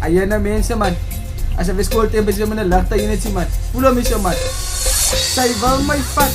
Ayan na mense man. As jy skool te by my lagta jy net sien man. Voel hom so man. Sy wil my vat.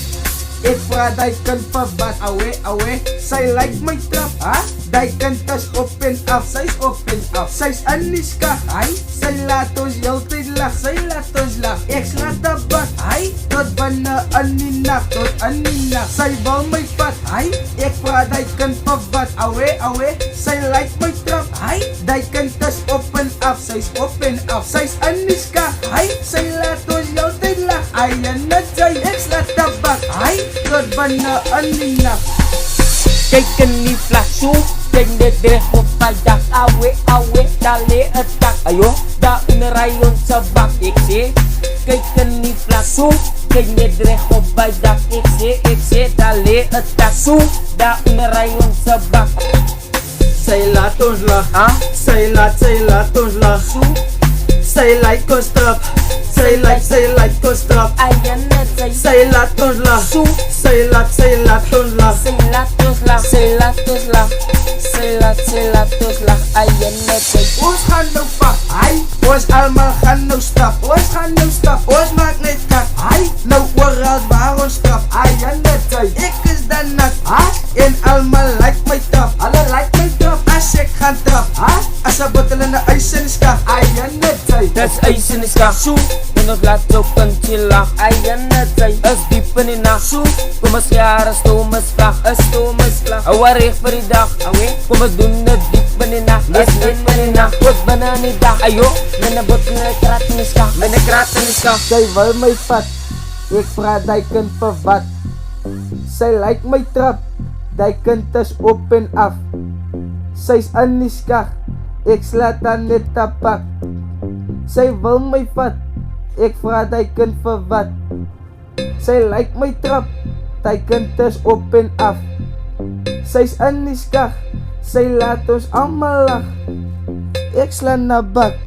Ek vra die kind vir wat. Awe. Sy like my trap. Ha? Die kind is op en af. Sy's op en af. Sy's in die skak. Hy. Sy laat ons heeltyd lag. Sy laat ons lag. Ek slaat die bak. Hy. Tot binne in die nag. Tot in die nag. Sy wil my vat. Hy. Ek vra die kind vir wat. Awe. Sy like my trap. Hy. Die kind is op en af. Sy's op en af. Sy's in die skak. Hy. Sy laat ons heeltyd lag. Hy en net sy. Ek slaat die bak. Hy. Tot binne in die nag. Kyk in die flasho, kyk net reg op my dak. Awe, dale attack. Ayo, daar in die ry ons sa bak. Ek sê, kyk in die flasho, kyk net reg op my dak. Ek sê, dale attack. So, daar in die ry ons sa bak. Sy laat ons lag. Ha? Sy laat ons lag. So, Sy like ons trap. Sy like ons trap. ayan na say. Sy laat ons lag. So, Sy laat ons lag. say latos lang. Say latos lang. Ayan na say. Ons gaan nou pak. Hy. Ons almal gaan nou stap. Ons maak net kak. Hy. Nou oral waar ons stap. Ayan net sy. Ek is dan nat. Ha? En almal like my trap. Alle like my trap. As ek gaan trap. Ha? As 'n bottel in 'n ys in die skak. Ayan net sy. Das ijs in de skak. So, en ons laat ook een chilla. Ayan na say. Is diep in die nacht. So, kom ons jaren stomen slag. Hou waar recht vir die dag. Kom ons doen het diep in die nacht. Is diep in die nacht. Goed binnen in die dag. Ayo, met een bot in die krat in die skak. Sy wil my vat. Ek vra die kind vir wat. Sy like my trap. Die kind is op en af. Sy's in die skak. Ek slaat aan net tapak. Sy wil my vat. Ek vra die kind vir wat. Sy like my trap. Die kind is op en af. Sy's in die skak. Sy laat ons almal lag. Ek slaan na bak.